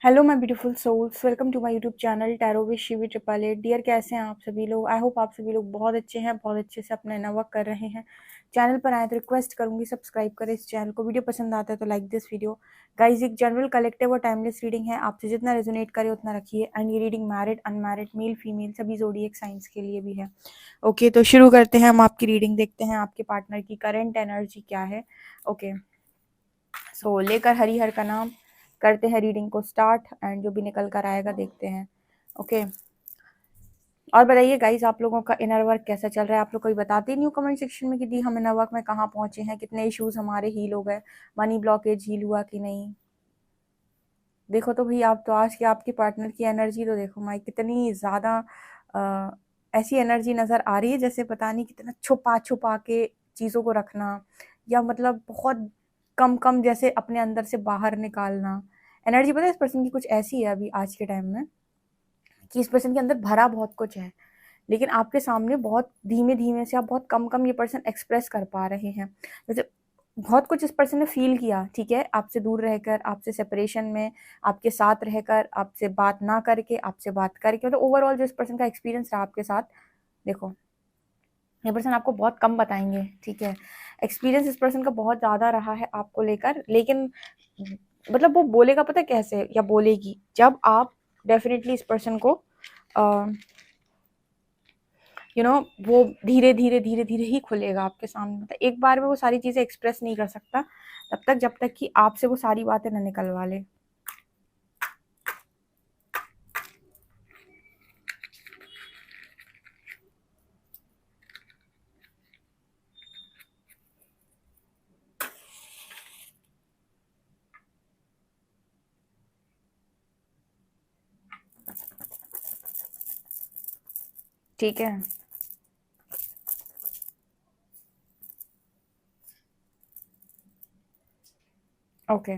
Hello my beautiful souls, welcome to my YouTube channel tarot with Shivi triple eight. Dear, कैसे हैं आप सभी लोग? आई होप आप सभी लोग बहुत अच्छे हैं, बहुत अच्छे से अपना इनर वर्क कर रहे हैं। चैनल पर आए तो रिक्वेस्ट करूंगी सब्सक्राइब करें इस चैनल को। वीडियो पसंद आता है तो लाइक दिस वीडियो। गाइज, एक जनरल कलेक्टिव और टाइमलेस रीडिंग है, आपसे जितना रेजोनेट करे उतना रखिए। एंड ये reading married, unmarried, male female सभी ज़ोडिएक साइंस के लिए भी है। ओके, तो शुरू करते हैं। हम आपकी रीडिंग देखते हैं, आपके पार्टनर की करंट एनर्जी क्या है। ओके, सो लेकर हरिहर का नाम करते हैं रीडिंग को स्टार्ट, एंड जो भी निकल कर आएगा देखते हैं। ओके, और बताइए गाइज, आप लोगों का इनर वर्क कैसा चल रहा है? आप लोग कोई बताते नहीं हो कमेंट सेक्शन में कि दी हम इनर वर्क में कहाँ पहुंचे हैं, कितने इश्यूज हमारे हील हो गए, मनी ब्लॉकेज हील हुआ कि नहीं। देखो तो भाई, आप तो आज की आपके पार्टनर की एनर्जी तो देखो माई, कितनी ज़्यादा ऐसी एनर्जी नज़र आ रही है जैसे पता नहीं कितना छुपा छुपा के चीज़ों को रखना, या मतलब बहुत कम कम जैसे अपने अंदर से बाहर निकालना। एनर्जी पता है इस पर्सन की कुछ ऐसी है अभी आज के टाइम में कि इस पर्सन के अंदर भरा बहुत कुछ है, लेकिन आपके सामने बहुत धीमे धीमे से, आप बहुत कम कम ये पर्सन एक्सप्रेस कर पा रहे हैं। जैसे बहुत कुछ इस पर्सन ने फील किया, ठीक है, आपसे दूर रहकर, आपसे सेपरेशन में, आपके साथ रहकर, आपसे बात ना करके, आपसे बात करके, मतलब ओवरऑल जो इस पर्सन का एक्सपीरियंस रहा आपके साथ, देखो ये पर्सन आपको बहुत कम बताएंगे, ठीक है। एक्सपीरियंस इस पर्सन का बहुत ज़्यादा रहा है आपको लेकर, लेकिन मतलब वो बोलेगा पता है कैसे, या बोलेगी जब आप डेफिनेटली इस पर्सन को वो धीरे धीरे धीरे धीरे ही खुलेगा आपके सामने। मतलब एक बार में वो सारी चीज़ें एक्सप्रेस नहीं कर सकता तब तक जब तक कि आपसे वो सारी बातें ना निकलवा ले। ठीक है, ओके,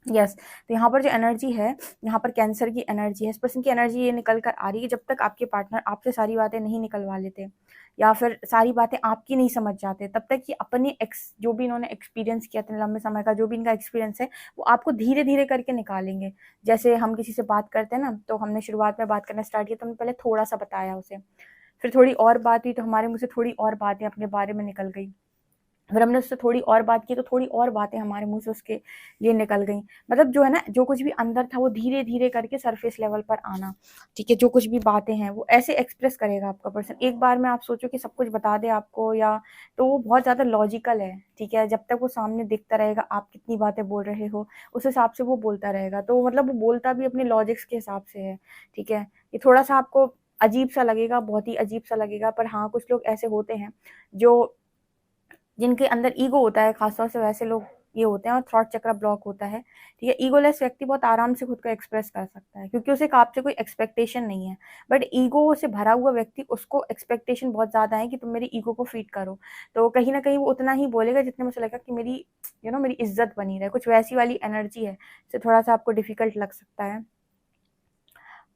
यस। तो यहाँ पर जो एनर्जी है, यहाँ पर कैंसर की एनर्जी है। इस पर्सन की एनर्जी ये निकल कर आ रही है, जब तक आपके पार्टनर आपसे सारी बातें नहीं निकलवा लेते, या फिर सारी बातें आपकी नहीं समझ जाते, तब तक कि अपने जो भी इन्होंने एक्सपीरियंस किया इतने लंबे समय का, जो भी इनका एक्सपीरियंस है, वो आपको धीरे धीरे करके निकालेंगे। जैसे हम किसी से बात करते हैं ना, तो हमने शुरुआत में बात करना स्टार्ट किया तो हमने पहले थोड़ा सा बताया उसे, फिर थोड़ी और बात हुई तो हमारे मुँह से थोड़ी और बातें अपने बारे में निकल गई, फिर हमने उससे थोड़ी और बात की तो थोड़ी और बातें हमारे मुंह से उसके लिए निकल गई। मतलब जो है ना, जो कुछ भी अंदर था वो धीरे धीरे करके सरफेस लेवल पर आना, ठीक है। जो कुछ भी बातें हैं वो ऐसे एक्सप्रेस करेगा आपका पर्सन। एक बार में आप सोचो कि सब कुछ बता दे आपको, या तो वो बहुत ज़्यादा लॉजिकल है, ठीक है। जब तक वो सामने दिखता रहेगा आप कितनी बातें बोल रहे हो, उस हिसाब से वो बोलता रहेगा। तो मतलब वो बोलता भी अपने लॉजिक्स के हिसाब से है, ठीक है। ये थोड़ा सा आपको अजीब सा लगेगा, बहुत ही अजीब सा लगेगा, पर हाँ, कुछ लोग ऐसे होते हैं जो जिनके अंदर ईगो होता है, खासतौर से वैसे लोग ये होते हैं, और थॉट चक्र ब्लॉक होता है, ठीक है। ईगोलेस व्यक्ति बहुत आराम से खुद को एक्सप्रेस कर सकता है क्योंकि उसे आपसे कोई एक्सपेक्टेशन नहीं है। बट ईगो से भरा हुआ व्यक्ति, उसको एक्सपेक्टेशन बहुत ज़्यादा है कि तुम मेरी ईगो को फीड करो, तो कहीं ना कहीं वो उतना ही बोलेगा जितने में उसे लगेगा कि मेरी मेरी इज्जत बनी रहे। कुछ वैसी वाली एनर्जी है, तो थोड़ा सा आपको डिफिकल्ट लग सकता है।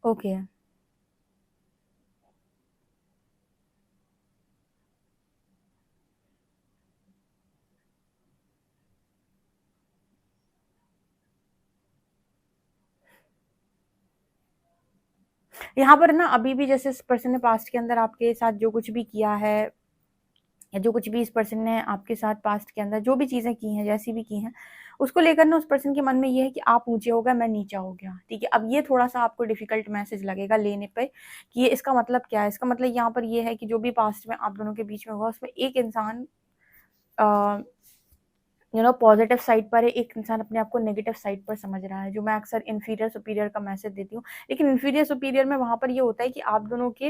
ओके, यहाँ पर ना अभी भी जैसे इस पर्सन ने पास्ट के अंदर आपके साथ जो कुछ भी किया है, या जो कुछ भी इस पर्सन ने आपके साथ पास्ट के अंदर जो भी चीज़ें की हैं, जैसी भी की हैं, उसको लेकर ना उस पर्सन के मन में ये है कि आप ऊँचे हो गए, मैं नीचा हो गया, ठीक है। अब ये थोड़ा-सा आपको डिफ़िकल्ट मैसेज लगेगा लेने पे कि ये इसका मतलब क्या है? इसका मतलब यहाँ पर ये है कि जो भी पास्ट में आप दोनों के बीच में हुआ, उसमें एक इंसान अ, पॉजिटिव साइड पर है, एक इंसान अपने आप को नेगेटिव साइड पर समझ रहा है, जो मैं अक्सर इन्फीरियर सुपीरियर का मैसेज देती हूँ। लेकिन इन्फीरियर सुपीरियर में वहाँ पर ये होता है कि आप दोनों के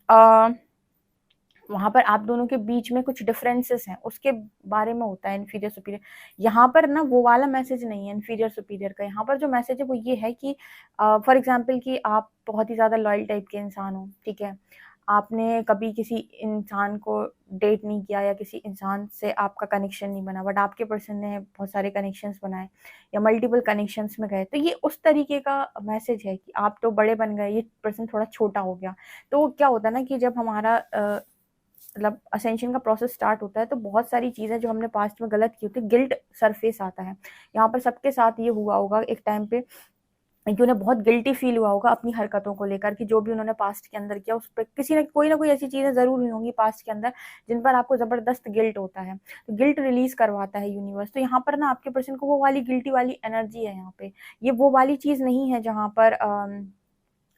अ वहाँ पर आप दोनों के बीच में कुछ डिफरेंसेस हैं, उसके बारे में होता है इन्फीरियर सुपीरियर। यहाँ पर ना वो वाला मैसेज नहीं है इन्फीरियर सुपीरियर का। यहाँ पर जो मैसेज है वो ये है कि फॉर एग्जांपल कि आप बहुत ही ज़्यादा लॉयल टाइप के इंसान हो, ठीक है। आपने कभी किसी इंसान को डेट नहीं किया, या किसी इंसान से आपका कनेक्शन नहीं बना, बट आपके पर्सन ने बहुत सारे कनेक्शंस बनाए, या मल्टीपल कनेक्शंस में गए, तो ये उस तरीके का मैसेज है कि आप तो बड़े बन गए, ये पर्सन थोड़ा छोटा हो गया। तो क्या होता है ना कि जब हमारा मतलब असेंशन का प्रोसेस स्टार्ट होता है, तो बहुत सारी चीज़ें जो हमने पास्ट में गलत की होती है, गिल्ट सरफेस आता है। यहाँ पर सबके साथ ये हुआ होगा एक टाइम पे कि उन्हें बहुत गिल्टी फील हुआ होगा अपनी हरकतों को लेकर, कि जो भी उन्होंने पास्ट के अंदर किया उस पर किसी न कोई ऐसी चीज़ें ज़रूर हुई होंगी पास्ट के अंदर जिन पर आपको ज़बरदस्त गिल्ट होता है। तो गिल्ट रिलीज़ करवाता है यूनिवर्स। तो यहाँ पर ना आपके पर्सन को वो वाली गिल्टी वाली एनर्जी है यहाँ पे। ये वो वाली चीज़ नहीं है जहाँ पर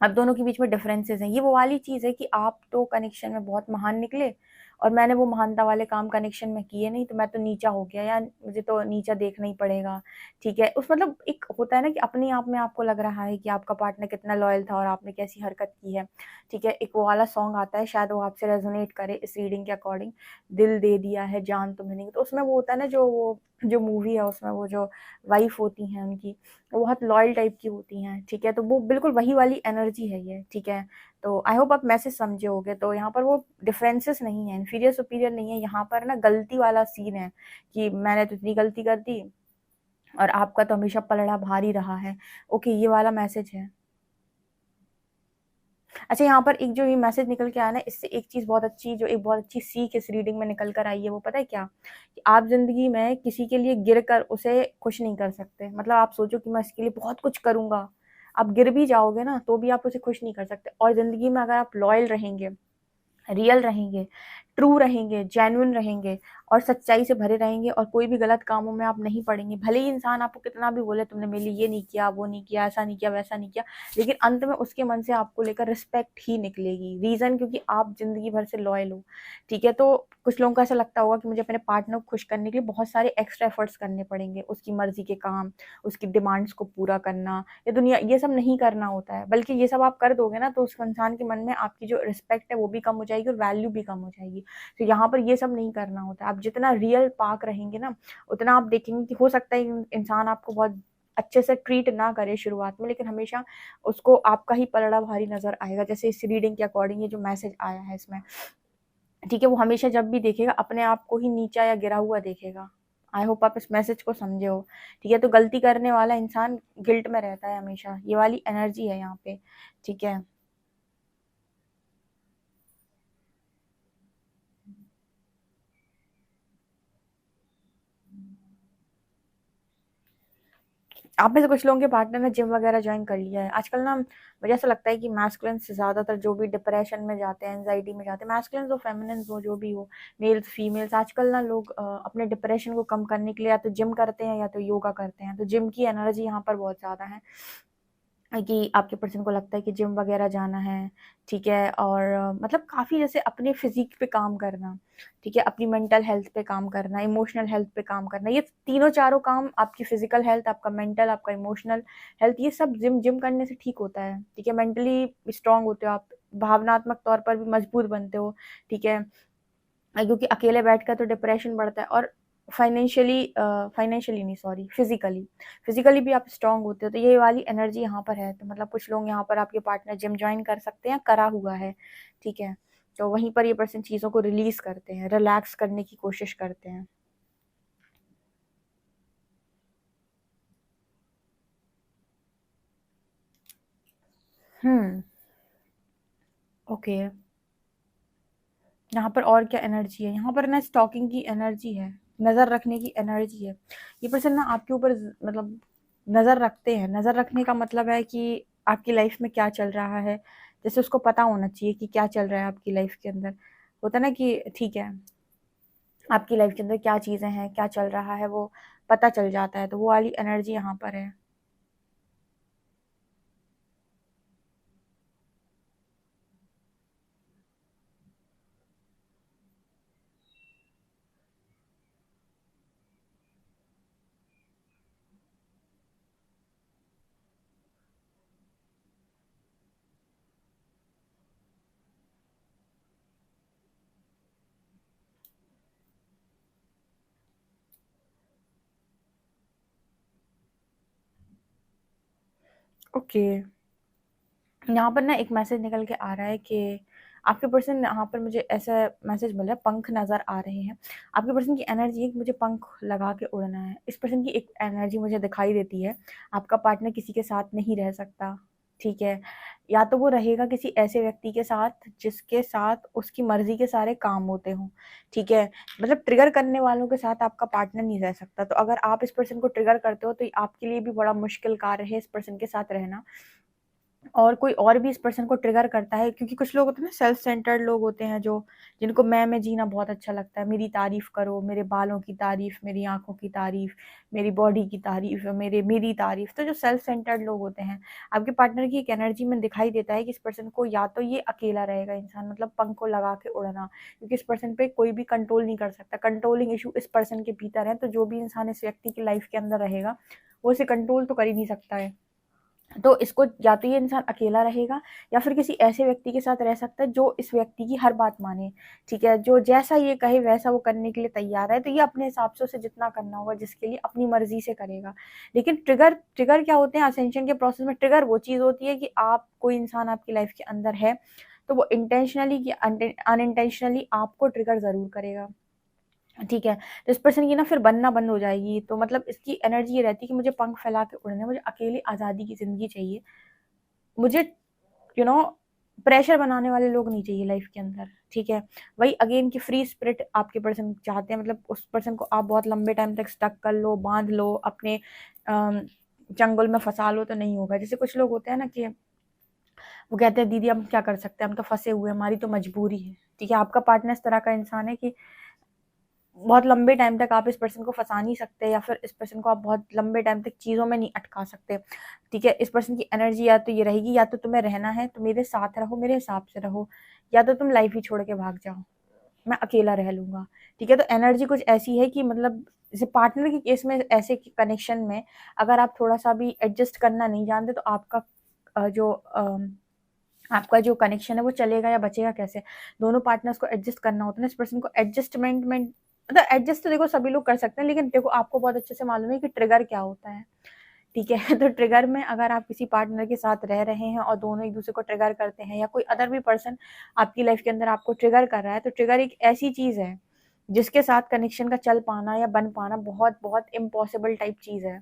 अब दोनों के बीच में डिफरेंसेस हैं। ये वो वाली चीज़ है कि आप तो कनेक्शन में बहुत महान निकले और मैंने वो महानता वाले काम कनेक्शन में किए नहीं, तो मैं तो नीचा हो गया या मुझे तो नीचा देखना ही पड़ेगा। ठीक है, उस मतलब एक होता है ना कि अपने आप में आपको लग रहा है कि आपका पार्टनर कितना लॉयल था और आपने कैसी हरकत की है। ठीक है, एक वो वाला सॉन्ग आता है, शायद वो आपसे रेजोनेट करे इस रीडिंग के अकॉर्डिंग, दिल दे दिया है जान तुम्हें नहीं। तो उसमें वो होता है ना, जो मूवी है उसमें वो जो वाइफ होती हैं उनकी, वो बहुत लॉयल टाइप की होती हैं। ठीक है, तो वो बिल्कुल वही वाली एनर्जी है ये। ठीक है, तो आई होप आप मैसेज समझे होगे। तो यहाँ पर वो डिफरेंसेस नहीं है, इन्फीरियर सुपीरियर नहीं है, यहाँ पर ना गलती वाला सीन है कि मैंने तो इतनी गलती कर दी और आपका तो हमेशा पलड़ा भारी रहा है। ओके, ये वाला मैसेज है। अच्छा, यहाँ पर एक जो ये मैसेज निकल के आया ना, इससे एक चीज़ बहुत अच्छी, जो एक बहुत अच्छी सीख इस रीडिंग में निकल कर आई है, वो पता है क्या? कि आप ज़िंदगी में किसी के लिए गिर कर उसे खुश नहीं कर सकते। मतलब आप सोचो कि मैं इसके लिए बहुत कुछ करूँगा, आप गिर भी जाओगे ना, तो भी आप उसे खुश नहीं कर सकते। और ज़िंदगी में अगर आप लॉयल रहेंगे, रियल रहेंगे, ट्रू रहेंगे, जेन्युइन रहेंगे और सच्चाई से भरे रहेंगे और कोई भी गलत कामों में आप नहीं पड़ेंगे, भले ही इंसान आपको कितना भी बोले तुमने मेरे लिए ये नहीं किया, वो नहीं किया, ऐसा नहीं किया, वैसा नहीं किया, लेकिन अंत में उसके मन से आपको लेकर रिस्पेक्ट ही निकलेगी। रीज़न क्योंकि आप ज़िंदगी भर से लॉयल हो। ठीक है, तो कुछ लोगों को ऐसा लगता होगा कि मुझे अपने पार्टनर को खुश करने के लिए बहुत सारे एक्स्ट्रा एफर्ट्स करने पड़ेंगे, उसकी मर्ज़ी के काम, उसकी डिमांड्स को पूरा करना, ये सब नहीं करना होता है। बल्कि ये सब आप कर दोगे ना, तो उस इंसान के मन में आपकी जो रिस्पेक्ट है वो भी कम हो जाएगी और वैल्यू भी कम हो जाएगी। तो यहाँ पर ये सब नहीं करना होता है। आप जितना रियल पाक रहेंगे ना, उतना आप देखेंगे कि हो सकता है इंसान आपको बहुत अच्छे से ट्रीट ना करे शुरुआत में, लेकिन हमेशा उसको आपका ही पलड़ा भारी नज़र आएगा। जैसे इस रीडिंग के अकॉर्डिंग ये जो मैसेज आया है इसमें, ठीक है, वो हमेशा जब भी देखेगा अपने आप को ही नीचा या गिरा हुआ देखेगा। आई होप आप इस मैसेज को समझे हो। ठीक है, तो गलती करने वाला इंसान गिल्ट में रहता है हमेशा, ये वाली एनर्जी है यहाँ पे। ठीक है, आप में से कुछ लोगों के पार्टनर ने जिम वगैरह ज्वाइन कर लिया है आजकल ना। मुझे ऐसा लगता है कि मैस्कुलिन से ज़्यादातर जो भी डिप्रेशन में जाते हैं, एंजाइटी में जाते हैं, मैस्कुलिन हो फेमिनिन हो जो भी हो, मेल्स फीमेल्स, आजकल ना लोग अपने डिप्रेशन को कम करने के लिए या तो जिम करते हैं या तो योगा करते हैं। तो जिम की एनर्जी यहाँ पर बहुत ज़्यादा है कि आपके पर्सन को लगता है कि जिम वगैरह जाना है। ठीक है, और मतलब काफ़ी जैसे अपने फिजिक पे काम करना, ठीक है, अपनी मेंटल हेल्थ पे काम करना, इमोशनल हेल्थ पे काम करना, ये तीनों चारों काम, आपकी फिजिकल हेल्थ, आपका मेंटल, आपका इमोशनल हेल्थ, ये सब जिम जिम करने से ठीक होता है। ठीक है, मेंटली स्ट्रांग होते हो आप, भावनात्मक तौर पर भी मजबूत बनते हो। ठीक है, क्योंकि अकेले बैठकर तो डिप्रेशन बढ़ता है। और फाइनेंशियली नहीं, सॉरी, फिजिकली भी आप स्ट्रांग होते हो। तो ये वाली एनर्जी यहाँ पर है। तो मतलब कुछ लोग यहाँ पर आपके पार्टनर जिम ज्वाइन कर सकते हैं, करा हुआ है। ठीक है, तो वहीं पर ये पर्सन चीज़ों को रिलीज करते हैं, रिलैक्स करने की कोशिश करते हैं। हम्म, ओके, यहाँ पर और क्या एनर्जी है? यहाँ पर ना स्टॉकिंग की एनर्जी है, नज़र रखने की एनर्जी है। ये पर्सन ना आपके ऊपर मतलब नज़र रखते हैं। नज़र रखने का मतलब है कि आपकी लाइफ में क्या चल रहा है, जैसे उसको पता होना चाहिए कि क्या चल रहा है आपकी लाइफ के अंदर। होता है ना कि ठीक है, आपकी लाइफ के अंदर क्या चीज़ें हैं, क्या चल रहा है, वो पता चल जाता है। तो वो वाली एनर्जी यहाँ पर है। ओके, यहाँ पर ना एक मैसेज निकल के आ रहा है कि आपके पर्सन, यहाँ पर मुझे ऐसा मैसेज मिल रहा है, पंख नज़र आ रहे हैं। आपके पर्सन की एनर्जी है कि मुझे पंख लगा के उड़ना है। इस पर्सन की एक एनर्जी मुझे दिखाई देती है, आपका पार्टनर किसी के साथ नहीं रह सकता। ठीक है, या तो वो रहेगा किसी ऐसे व्यक्ति के साथ जिसके साथ उसकी मर्जी के सारे काम होते हों, ठीक है, मतलब ट्रिगर करने वालों के साथ आपका पार्टनर नहीं रह सकता। तो अगर आप इस पर्सन को ट्रिगर करते हो तो ये आपके लिए भी बड़ा मुश्किल कार्य है इस पर्सन के साथ रहना। और कोई और भी इस पर्सन को ट्रिगर करता है, क्योंकि कुछ लोग होते हैं ना सेल्फ सेंटर्ड लोग होते हैं, जो जिनको मैं जीना बहुत अच्छा लगता है, मेरी तारीफ करो, मेरे बालों की तारीफ, मेरी आंखों की तारीफ, मेरी बॉडी की तारीफ, मेरी तारीफ। तो जो सेल्फ सेंटर्ड लोग होते हैं, आपके पार्टनर की एक एनर्जी में दिखाई देता है कि इस पर्सन को या तो ये अकेला रहेगा इंसान, मतलब पंख को लगा के उड़ना, क्योंकि इस पर्सन पे कोई भी कंट्रोल नहीं कर सकता, कंट्रोलिंग इशू इस पर्सन के भीतर है। तो जो भी इंसान इस व्यक्ति की लाइफ के अंदर रहेगा वो इसे कंट्रोल तो कर ही नहीं सकता है। तो इसको या तो ये इंसान अकेला रहेगा या फिर किसी ऐसे व्यक्ति के साथ रह सकता है जो इस व्यक्ति की हर बात माने, ठीक है, जो जैसा ये कहे वैसा वो करने के लिए तैयार है। तो ये अपने हिसाब से उसे जितना करना होगा जिसके लिए अपनी मर्जी से करेगा। लेकिन ट्रिगर ट्रिगर क्या होते हैं असेंशन के प्रोसेस में? ट्रिगर वो चीज़ होती है कि आप कोई इंसान आपकी लाइफ के अंदर है तो वो इंटेंशनली कि अनइंटेंशनली आपको ट्रिगर ज़रूर करेगा, ठीक है। तो इस पर्सन की ना फिर बनना बंद हो जाएगी। तो मतलब इसकी एनर्जी ये रहती है कि मुझे पंख फैला के उड़ना है, मुझे अकेली आज़ादी की ज़िंदगी चाहिए, मुझे यू नो प्रेशर बनाने वाले लोग नहीं चाहिए लाइफ के अंदर, ठीक है। वही अगेन की फ्री स्पिरिट आपके पर्सन चाहते हैं, मतलब उस पर्सन को आप बहुत लंबे टाइम तक स्टक कर लो, बांध लो, अपने चंगुल में फंसा लो तो नहीं होगा। जैसे कुछ लोग होते हैं ना कि वो कहते हैं दीदी हम क्या कर सकते हैं, हम तो फंसे हुए हैं, हमारी तो मजबूरी है, ठीक है। आपका पार्टनर इस तरह का इंसान है कि बहुत लंबे टाइम तक आप इस पर्सन को फंसा नहीं सकते, या फिर इस पर्सन को आप बहुत लंबे टाइम तक चीज़ों में नहीं अटका सकते, ठीक है। इस पर्सन की एनर्जी या तो ये रहेगी, या तो तुम्हें रहना है तो मेरे साथ रहो, मेरे हिसाब से रहो, या तो तुम लाइफ ही छोड़ के भाग जाओ, मैं अकेला रह लूंगा, ठीक है। तो एनर्जी कुछ ऐसी है कि मतलब जैसे पार्टनर के केस में ऐसे कनेक्शन में अगर आप थोड़ा सा भी एडजस्ट करना नहीं जानते तो आपका जो कनेक्शन है वो चलेगा या बचेगा कैसे? दोनों पार्टनर्स को एडजस्ट करना होता है ना, इस पर्सन को एडजस्टमेंट में मतलब एडजस्ट तो देखो सभी लोग कर सकते हैं, लेकिन देखो आपको बहुत अच्छे से मालूम है कि ट्रिगर क्या होता है, ठीक है। तो ट्रिगर में अगर आप किसी पार्टनर के साथ रह रहे हैं और दोनों एक दूसरे को ट्रिगर करते हैं, या कोई अदर भी पर्सन आपकी लाइफ के अंदर आपको ट्रिगर कर रहा है, तो ट्रिगर एक ऐसी चीज़ है जिसके साथ कनेक्शन का चल पाना या बन पाना बहुत बहुत इम्पॉसिबल टाइप चीज़ है,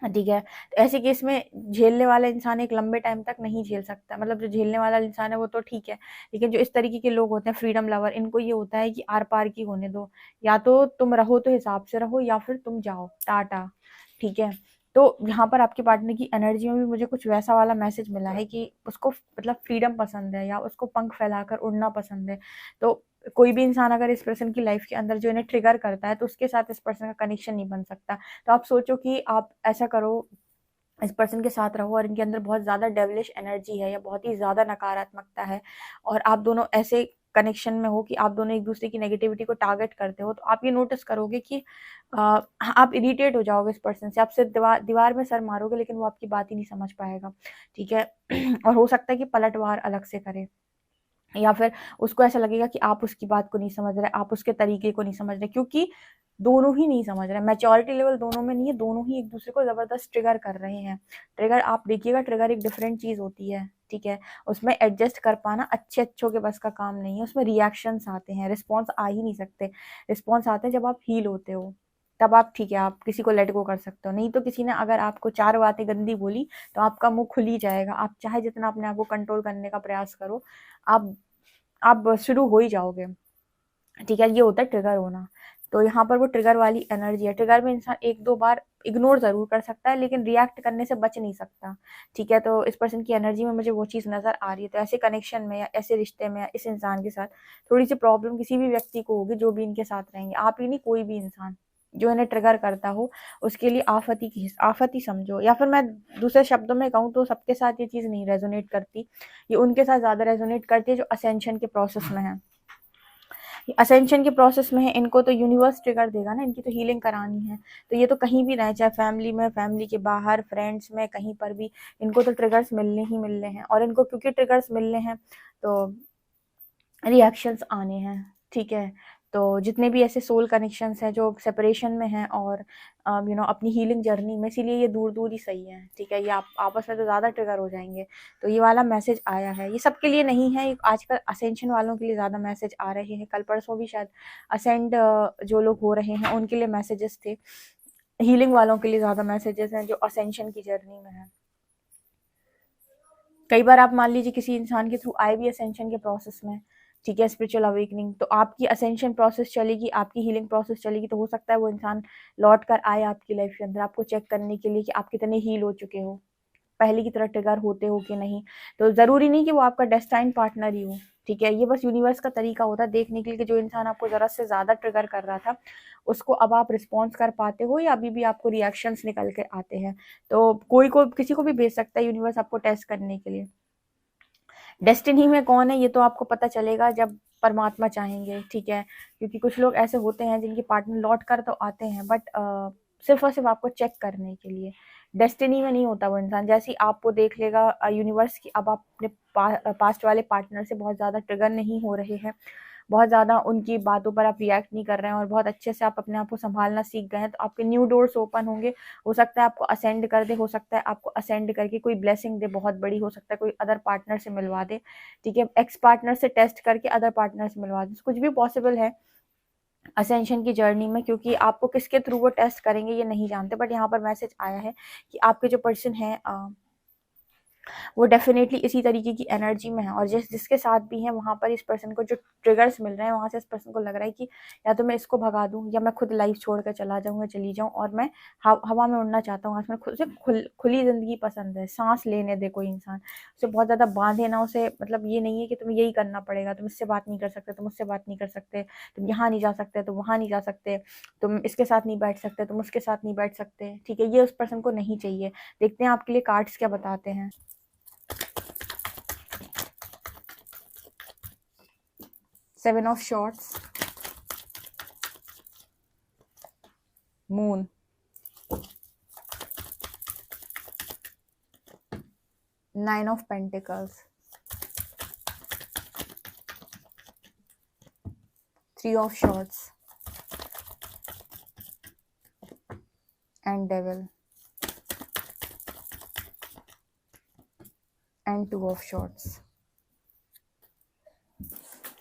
ठीक है। तो ऐसे केस में झेलने वाला इंसान एक लंबे टाइम तक नहीं झेल सकता, मतलब जो झेलने वाला इंसान है वो तो ठीक है, लेकिन जो इस तरीके के लोग होते हैं फ्रीडम लवर, इनको ये होता है कि आर पार की होने दो, या तो तुम रहो तो हिसाब से रहो या फिर तुम जाओ टाटा, ठीक है। तो यहाँ पर आपके पार्टनर की एनर्जी में भी मुझे कुछ वैसा वाला मैसेज मिला है कि उसको मतलब फ्रीडम पसंद है या उसको पंख फैलाकर उड़ना पसंद है। तो कोई भी इंसान अगर इस पर्सन की लाइफ के अंदर जो इन्हें ट्रिगर करता है तो उसके साथ इस पर्सन का कनेक्शन नहीं बन सकता। तो आप सोचो कि आप ऐसा करो, इस पर्सन के साथ रहो और इनके अंदर बहुत ज़्यादा डेविलिश एनर्जी है या बहुत ही ज़्यादा नकारात्मकता है, और आप दोनों ऐसे कनेक्शन में हो कि आप दोनों एक दूसरे की नेगेटिविटी को टारगेट करते हो, तो आप ये नोटिस करोगे कि आप इरिटेट हो जाओगे इस पर्सन से, आप सिर्फ दीवार में सर मारोगे लेकिन वो आपकी बात ही नहीं समझ पाएगा, ठीक है। और हो सकता है कि पलटवार अलग से करे, या फिर उसको ऐसा लगेगा कि आप उसकी बात को नहीं समझ रहे, आप उसके तरीके को नहीं समझ रहे, क्योंकि दोनों ही नहीं समझ रहे, मैच्योरिटी लेवल दोनों में नहीं है, दोनों ही एक दूसरे को ज़बरदस्त ट्रिगर कर रहे हैं। ट्रिगर आप देखिएगा, ट्रिगर एक डिफरेंट चीज़ होती है, ठीक है। उसमें एडजस्ट कर पाना अच्छों के बस का काम नहीं है, उसमें रिएक्शंस आते हैं, रिस्पॉन्स आ ही नहीं सकते। रिस्पॉन्स आते हैं जब आप हील होते हो, तब आप ठीक है, आप किसी को लेट गो कर सकते हो, नहीं तो किसी ने अगर आपको 4 बातें गंदी बोली तो आपका मुँह खुल ही जाएगा, आप चाहे जितना अपने आप को कंट्रोल करने का प्रयास करो, आप शुरू हो ही जाओगे, ठीक है। ये होता है ट्रिगर होना। तो यहाँ पर वो ट्रिगर वाली एनर्जी है। ट्रिगर में इंसान 1-2 बार इग्नोर ज़रूर कर सकता है लेकिन रिएक्ट करने से बच नहीं सकता, ठीक है। तो इस पर्सन की एनर्जी में मुझे वो चीज़ नज़र आ रही है। तो ऐसे कनेक्शन में या ऐसे रिश्ते में या इस इंसान के साथ थोड़ी-सी प्रॉब्लम किसी भी व्यक्ति को होगी जो भी इनके साथ रहेंगे। आप ही नहीं, कोई भी इंसान जो इन्हें ट्रिगर करता हो उसके लिए आफ़त ही समझो, या फिर मैं दूसरे शब्दों में कहूँ तो सबके साथ ये चीज़ नहीं रेज़ोनेट करती। ये उनके साथ ज़्यादा रेज़ोनेट करती है जो असेंशन के प्रोसेस में है। असेंशन के प्रोसेस में है, इनको तो यूनिवर्स ट्रिगर देगा ना, इनकी तो हीलिंग करानी है। तो ये तो कहीं भी रहें, चाहे फैमिली में, फैमिली के बाहर, फ्रेंड्स में, कहीं पर भी इनको तो ट्रिगर्स मिलने ही मिलने हैं, और इनको क्योंकि ट्रिगर्स मिलने हैं तो रिएक्शंस आने हैं, ठीक है। तो जितने भी ऐसे सोल कनेक्शंस हैं जो सेपरेशन में हैं और अपनी हीलिंग जर्नी में, इसीलिए ये दूर दूर ही सही है, ठीक है। ये आप आपस में तो ज़्यादा ट्रिगर हो जाएंगे। तो ये वाला मैसेज आया है, ये सबके लिए नहीं है, ये आजकल असेंशन वालों के लिए ज़्यादा मैसेज आ रहे हैं। कल परसों भी शायद असेंड जो लोग हो रहे हैं उनके लिए मैसेजेस थे, हीलिंग वालों के लिए ज़्यादा मैसेजेस हैं जो असेंशन की जर्नी में है। कई बार आप मान लीजिए किसी इंसान के थ्रू आए भी असेंशन के प्रोसेस में, ठीक है, स्पिरिचुअल अवेकनिंग, तो आपकी असेंशन प्रोसेस चलेगी, आपकी हीलिंग प्रोसेस चलेगी, तो हो सकता है वो इंसान लौट कर आए आपकी लाइफ के अंदर आपको चेक करने के लिए कि आप कितने हील हो चुके हो, पहले की तरह ट्रिगर होते हो कि नहीं। तो ज़रूरी नहीं कि वो आपका डेस्टाइन पार्टनर ही हो, ठीक है, ये बस यूनिवर्स का तरीका होता है देखने के लिए कि जो इंसान आपको ज़रूरत से ज़्यादा ट्रिगर कर रहा था उसको अब आप रिस्पॉन्स कर पाते हो या अभी भी आपको रिएक्शंस निकल के आते हैं। तो कोई को किसी को भी भेज सकता है यूनिवर्स आपको टेस्ट करने के लिए। डेस्टिनी में कौन है ये तो आपको पता चलेगा जब परमात्मा चाहेंगे, ठीक है, क्योंकि कुछ लोग ऐसे होते हैं जिनके पार्टनर लौट कर तो आते हैं बट सिर्फ और सिर्फ आपको चेक करने के लिए। डेस्टिनी में नहीं होता वो इंसान, जैसे ही आपको देख लेगा यूनिवर्स की अब आप अपने पास्ट वाले पार्टनर से बहुत ज़्यादा ट्रिगर नहीं हो रहे हैं, बहुत ज़्यादा उनकी बातों पर आप रिएक्ट नहीं कर रहे हैं और बहुत अच्छे से आप अपने आप को संभालना सीख गए हैं, तो आपके न्यू डोर्स ओपन होंगे। हो सकता है आपको असेंड कर दे, हो सकता है आपको असेंड करके कोई ब्लेसिंग दे बहुत बड़ी, हो सकता है कोई अदर पार्टनर से मिलवा दे, ठीक है, एक्स पार्टनर से टेस्ट करके अदर पार्टनर से मिलवा दे, कुछ भी पॉसिबल है असेंशन की जर्नी में, क्योंकि आपको किसके थ्रू वो टेस्ट करेंगे ये नहीं जानते। बट यहाँ पर मैसेज आया है कि आपके जो पर्सन है वो डेफिनेटली इसी तरीके की एनर्जी में है और जिसके साथ भी है वहाँ पर इस पर्सन को जो ट्रिगर्स मिल रहे हैं वहाँ से इस पर्सन को लग रहा है कि या तो मैं इसको भगा दूँ या मैं खुद लाइफ छोड़ कर चला जाऊँ या चली जाऊँ और मैं हवा में उड़ना चाहता हूँ। आज मैं खुद से खुली ज़िंदगी पसंद है, सांस लेने दे कोई इंसान, उसे बहुत ज़्यादा बांधे ना, उसे मतलब ये नहीं है कि तुम्हें यही करना पड़ेगा, तुम इससे बात नहीं कर सकते, तुम उससे बात नहीं कर सकते, तुम यहाँ नहीं जा सकते, तुम वहाँ नहीं जा सकते, तुम इसके साथ नहीं बैठ सकते, तुम उसके साथ नहीं बैठ सकते, ठीक है, ये उस पर्सन को नहीं चाहिए। देखते हैं आपके लिए कार्ड्स क्या बताते हैं। 7 of Swords, Moon, 9 of Pentacles, 3 of Swords, and Devil, and 2 of Swords।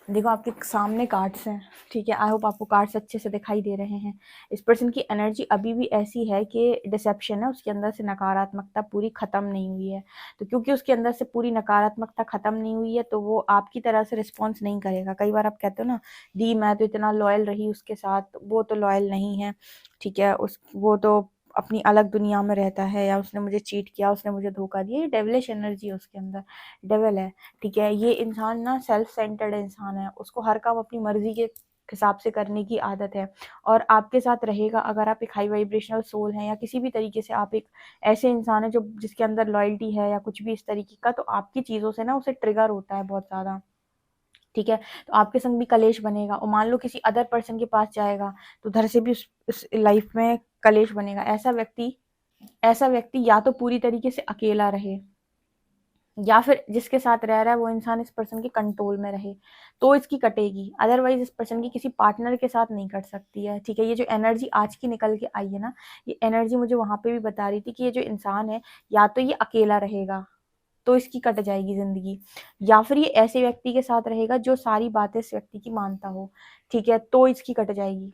देखो आपके सामने कार्ड्स हैं, ठीक है, आई होप आपको कार्ड्स अच्छे से दिखाई दे रहे हैं। इस पर्सन की एनर्जी अभी भी ऐसी है कि डिसेप्शन है, उसके अंदर से नकारात्मकता पूरी ख़त्म नहीं हुई है। तो क्योंकि उसके अंदर से पूरी नकारात्मकता ख़त्म नहीं हुई है तो वो आपकी तरह से रिस्पॉन्स नहीं करेगा। कई बार आप कहते हो ना, दी मैं तो इतना लॉयल रही उसके साथ, वो तो लॉयल नहीं है, ठीक है, वो तो अपनी अलग दुनिया में रहता है, या उसने मुझे चीट किया, उसने मुझे धोखा दिया, ये डेविलिश एनर्जी है उसके अंदर, डेविल है, ठीक है। ये इंसान ना सेल्फ सेंटर्ड इंसान है, उसको हर काम अपनी मर्जी के हिसाब से करने की आदत है और आपके साथ रहेगा अगर आप एक हाई वाइब्रेशनल सोल हैं या किसी भी तरीके से आप एक ऐसे इंसान है जो जिसके अंदर लॉयल्टी है या कुछ भी इस तरीके का, तो आपकी चीज़ों से ना उसे ट्रिगर होता है बहुत ज़्यादा, ठीक है। तो आपके संग भी कलेश बनेगा और मान लो किसी अदर पर्सन के पास जाएगा तो उधर से भी उस लाइफ में कलेश बनेगा। ऐसा व्यक्ति या तो पूरी तरीके से अकेला रहे या फिर जिसके साथ रह रहा है वो इंसान इस पर्सन के कंट्रोल में रहे तो इसकी कटेगी, अदरवाइज इस पर्सन की किसी पार्टनर के साथ नहीं कट सकती है, ठीक है। ये जो एनर्जी आज की निकल के आई है ना, ये एनर्जी मुझे वहां पे भी बता रही थी कि ये जो इंसान है या तो ये अकेला रहेगा तो इसकी कट जाएगी जिंदगी, या फिर ये ऐसे व्यक्ति के साथ रहेगा जो सारी बातें इस व्यक्ति की मानता हो, ठीक है, तो इसकी कट जाएगी।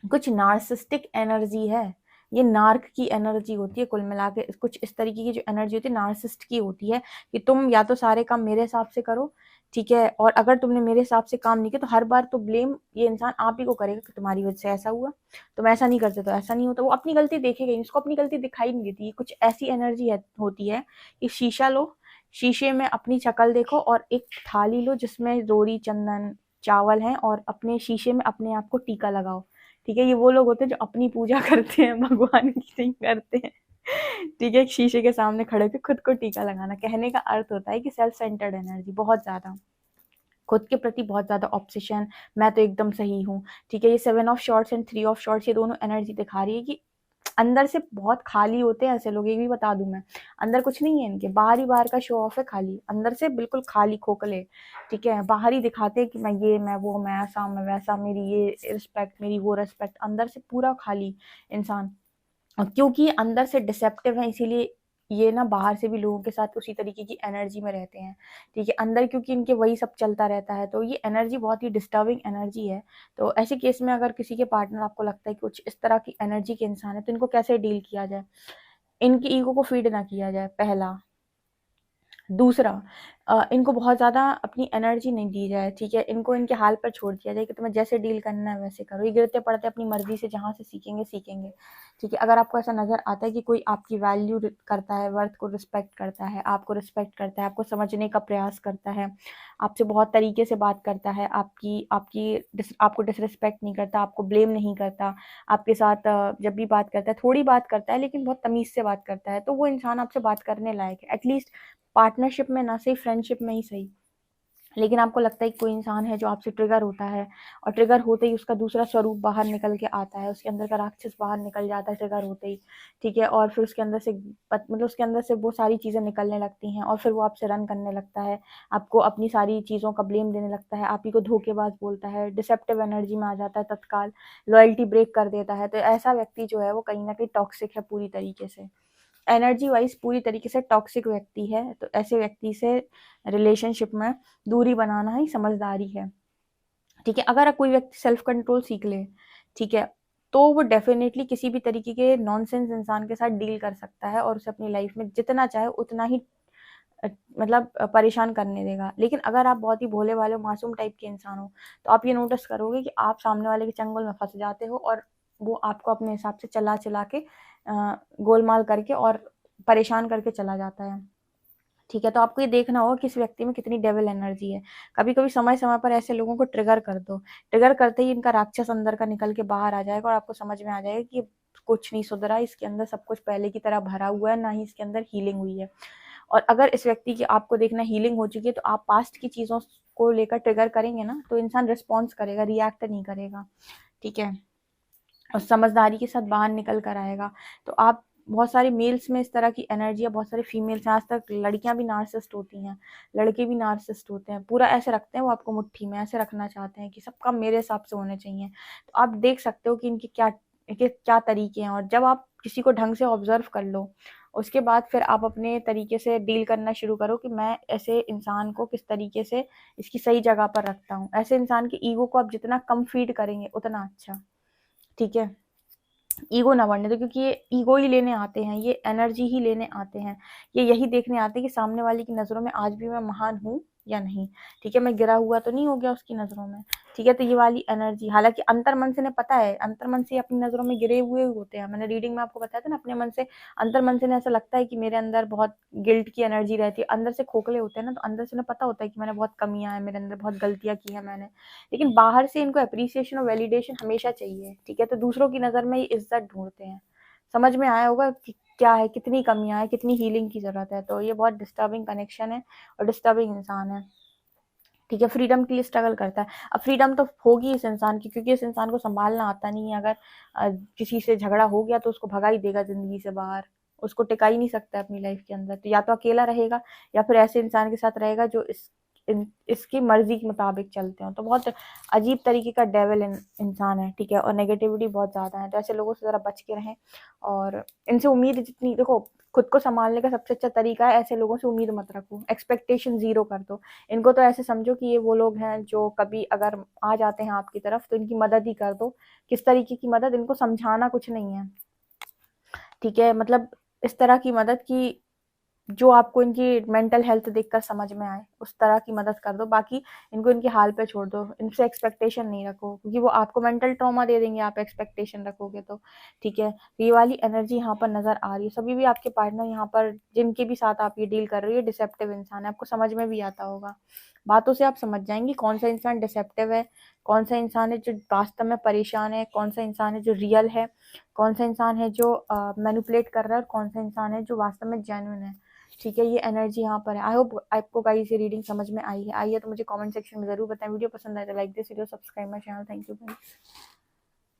कुछ नार्सिस्टिक एनर्जी है, ये नार्क की एनर्जी होती है, कुल मिला के कुछ इस तरीके की जो एनर्जी होती है नार्सिस्ट की होती है कि तुम या तो सारे काम मेरे हिसाब से करो, ठीक है, और अगर तुमने मेरे हिसाब से काम नहीं किया तो हर बार तो ब्लेम ये इंसान आप ही को करेगा कि तुम्हारी वजह से ऐसा हुआ, तुम ऐसा नहीं करते तो ऐसा नहीं होता, वो अपनी गलती देखेगा ही, उसको अपनी गलती दिखाई नहीं देती। कुछ ऐसी एनर्जी होती है कि शीशा लो, शीशे में अपनी शक्ल देखो और एक थाली लो जिसमें रोड़ी चंदन चावल है और अपने शीशे में अपने आप को टीका लगाओ, ठीक है। ये वो लोग होते हैं जो अपनी पूजा करते हैं, भगवान की नहीं करते हैं, ठीक है। एक शीशे के सामने खड़े होकर खुद को टीका लगाना, कहने का अर्थ होता है कि सेल्फ सेंटर्ड एनर्जी, बहुत ज़्यादा खुद के प्रति बहुत ज़्यादा ऑब्सेशन, मैं तो एकदम सही हूँ, ठीक है। ये 7 of shorts and 3 of shorts ये दोनों एनर्जी दिखा रही है कि अंदर से बहुत खाली होते हैं ऐसे लोग, ये भी बता दूं मैं, अंदर कुछ नहीं है इनके, बाहर ही बाहर का शो ऑफ है, खाली अंदर से बिल्कुल खाली खोखले, ठीक है। बाहर ही दिखाते हैं कि मैं ये, मैं वो, मैं ऐसा, मैं वैसा, मेरी ये रिस्पेक्ट, मेरी वो रिस्पेक्ट, अंदर से पूरा खाली इंसान। और क्योंकि अंदर से डिसेप्टिव है इसीलिए ये ना बाहर से भी लोगों के साथ उसी तरीके की एनर्जी में रहते हैं, ठीक है। अंदर क्योंकि इनके वही सब चलता रहता है तो ये एनर्जी बहुत ही डिस्टर्बिंग एनर्जी है। तो ऐसे केस में अगर किसी के पार्टनर आपको लगता है कि कुछ इस तरह की एनर्जी के इंसान है तो इनको कैसे डील किया जाए, इनकी ईगो को फीड ना किया जाए, पहला। दूसरा, इनको बहुत ज़्यादा अपनी एनर्जी नहीं दी जाए, ठीक है? इनको इनके हाल पर छोड़ दिया जाए कि तुम्हें जैसे डील करना है वैसे करो। ये गिरते पड़ते अपनी मर्ज़ी से जहाँ से सीखेंगे, सीखेंगे, ठीक है? अगर आपको ऐसा नज़र आता है कि कोई आपकी वैल्यू करता है, वर्थ को रिस्पेक्ट करता है, आपको रिस्पेक्ट करता है, आपको समझने का प्रयास करता है, आपसे बहुत तरीके से बात करता है, आपको डिसरिस्पेक्ट नहीं करता, आपको ब्लेम नहीं करता, आपके साथ जब भी बात करता है, थोड़ी बात करता है लेकिन बहुत तमीज़ से बात करता है, तो वो इंसान आपसे बात करने लायक है। एटलीस्ट पार्टनरशिप में ना सही, फ्रेंडशिप में ही सही। लेकिन आपको लगता है कि कोई इंसान है जो आपसे ट्रिगर होता है और ट्रिगर होते ही उसका दूसरा स्वरूप बाहर निकल के आता है, उसके अंदर का राक्षस बाहर निकल जाता है ट्रिगर होते ही, ठीक है? और फिर उसके अंदर से मतलब उसके अंदर से वो सारी चीज़ें निकलने लगती हैं और फिर वो आपसे रन करने लगता है, आपको अपनी सारी चीज़ों का ब्लेम देने लगता है, आप ही को धोखेबाज बोलता है, डिसेप्टिव एनर्जी में आ जाता है तत्काल, लॉयल्टी ब्रेक कर देता है। तो ऐसा व्यक्ति जो है वो कहीं न कहीं टॉक्सिक है पूरी तरीके से। एनर्जी वाइज पूरी तरीके से टॉक्सिक व्यक्ति है, तो ऐसे व्यक्ति से रिलेशनशिप में दूरी बनाना ही समझदारी है, ठीक है? अगर कोई व्यक्ति सेल्फ कंट्रोल सीख ले, ठीक है, तो वो डेफिनेटली किसी भी तरीके के नॉनसेंस इंसान के साथ डील कर सकता है और उसे अपनी लाइफ में जितना चाहे उतना ही मतलब परेशान करने देगा। लेकिन अगर आप बहुत ही भोले भाले मासूम टाइप के इंसान हो, तो आप ये नोटिस करोगे कि आप सामने वाले के चंगुल में फंस जाते हो और वो आपको अपने हिसाब से चला चला के गोलमाल करके और परेशान करके चला जाता है, ठीक है? तो आपको ये देखना होगा कि इस व्यक्ति में कितनी डेविल एनर्जी है। कभी-कभी समय-समय पर ऐसे लोगों को ट्रिगर कर दो। ट्रिगर करते ही इनका राक्षस अंदर का निकल के बाहर आ जाएगा और आपको समझ में आ जाएगा कि कुछ नहीं सुधरा, इसके अंदर सब कुछ पहले की तरह भरा हुआ है, ना ही इसके अंदर हीलिंग हुई है। और अगर इस व्यक्ति की आपको देखना हीलिंग हो चुकी है, तो आप पास्ट की चीज़ों को लेकर ट्रिगर करेंगे ना, तो इंसान रिस्पॉन्स करेगा, रिएक्ट नहीं करेगा, ठीक है? और समझदारी के साथ बाहर निकल कर आएगा। तो आप बहुत सारे मेल्स में इस तरह की एनर्जी है, बहुत सारे फीमेल्स हैं, आज तक लड़कियां भी नार्सिसिस्ट होती हैं, लड़के भी नार्सिसिस्ट होते हैं, पूरा ऐसे रखते हैं वो आपको मुट्ठी में, ऐसे रखना चाहते हैं कि सब काम मेरे हिसाब से होने चाहिए। तो आप देख सकते हो कि इनके क्या तरीके हैं और जब आप किसी को ढंग से ऑब्जर्व कर लो, उसके बाद फिर आप अपने तरीके से डील करना शुरू करो कि मैं ऐसे इंसान को किस तरीके से इसकी सही जगह पर रखता हूँ। ऐसे इंसान की ईगो को आप जितना कम फीड करेंगे उतना अच्छा, ठीक है? ईगो ना बढ़ने दो, क्योंकि ये ईगो ही लेने आते हैं, ये एनर्जी ही लेने आते हैं, ये यही देखने आते हैं कि सामने वाले की नज़रों में आज भी मैं महान हूँ या नहीं, ठीक है? मैं गिरा हुआ तो नहीं हो गया उसकी नज़रों में, ठीक है? तो ये वाली एनर्जी, हालांकि अंतर मन से ने पता है, अंतर मन से अपनी नज़रों में गिरे हुए होते हैं। मैंने रीडिंग में आपको बताया था ना, अपने मन से, अंतर मन से ने ऐसा लगता है कि मेरे अंदर बहुत गिल्ट की एनर्जी रहती है, अंदर से खोखले होते हैं ना, तो अंदर से ने पता होता है कि मैंने बहुत कमियां हैं मेरे अंदर, बहुत गलतियां की है मैंने, लेकिन बाहर से इनको एप्रिसिएशन और वैलिडेशन हमेशा चाहिए, ठीक है? तो दूसरों की नज़र में ये इज्जत ढूंढते हैं। समझ में आया होगा कि क्या है, कितनी कमियां हैं, कितनी हीलिंग की ज़रूरत है। तो ये बहुत डिस्टर्बिंग कनेक्शन है और डिस्टर्बिंग इंसान है, ठीक है? फ्रीडम के लिए स्ट्रगल करता है। अब फ्रीडम तो होगी इस इंसान की, क्योंकि इस इंसान को संभालना आता नहीं है। अगर किसी से झगड़ा हो गया तो उसको भगा ही देगा ज़िंदगी से बाहर, उसको टिका ही नहीं सकता अपनी लाइफ के अंदर। तो या तो अकेला रहेगा या फिर ऐसे इंसान के साथ रहेगा जो इसकी मर्जी के मुताबिक चलते हो। तो बहुत अजीब तरीके का डेविल इंसान है, ठीक है? और नेगेटिविटी बहुत ज़्यादा है, तो ऐसे लोगों से ज़रा बच के रहें। और इनसे उम्मीद जितनी, देखो, खुद को संभालने का सबसे अच्छा तरीका है ऐसे लोगों से उम्मीद मत रखो, एक्सपेक्टेशन ज़ीरो कर दो। इनको तो ऐसे समझो कि ये वो लोग हैं जो कभी अगर आ जाते हैं आपकी तरफ तो इनकी मदद ही कर दो। किस तरीके की मदद? इनको समझाना कुछ नहीं है, ठीक है? मतलब इस तरह की मदद की जो आपको इनकी मेंटल हेल्थ देखकर समझ में आए, उस तरह की मदद कर दो। बाकी इनको इनके हाल पे छोड़ दो, इनसे एक्सपेक्टेशन नहीं रखो, क्योंकि वो आपको मेंटल ट्रॉमा दे देंगे आप एक्सपेक्टेशन रखोगे तो, ठीक है? तो ये वाली एनर्जी यहाँ पर नज़र आ रही है। सभी भी आपके पार्टनर यहाँ पर जिनके भी साथ आप ये डील कर रही है डिसेप्टिव इंसान है, आपको समझ में भी आता होगा। बातों से आप समझ जाएंगी कौन सा इंसान डिसेप्टिव है, कौन सा इंसान है जो वास्तव में परेशान है, कौन सा इंसान है जो रियल है, कौन सा इंसान है जो मैनिपुलेट कर रहा है और कौन सा इंसान है जो वास्तव में जेन्युइन है, ठीक है? ये एनर्जी यहाँ पर है। आई होप आपको गाइस ये रीडिंग समझ में आई है तो मुझे कमेंट सेक्शन में ज़रूर बताएं। वीडियो पसंद आए तो like this video, subscribe my channel. Thank you guys.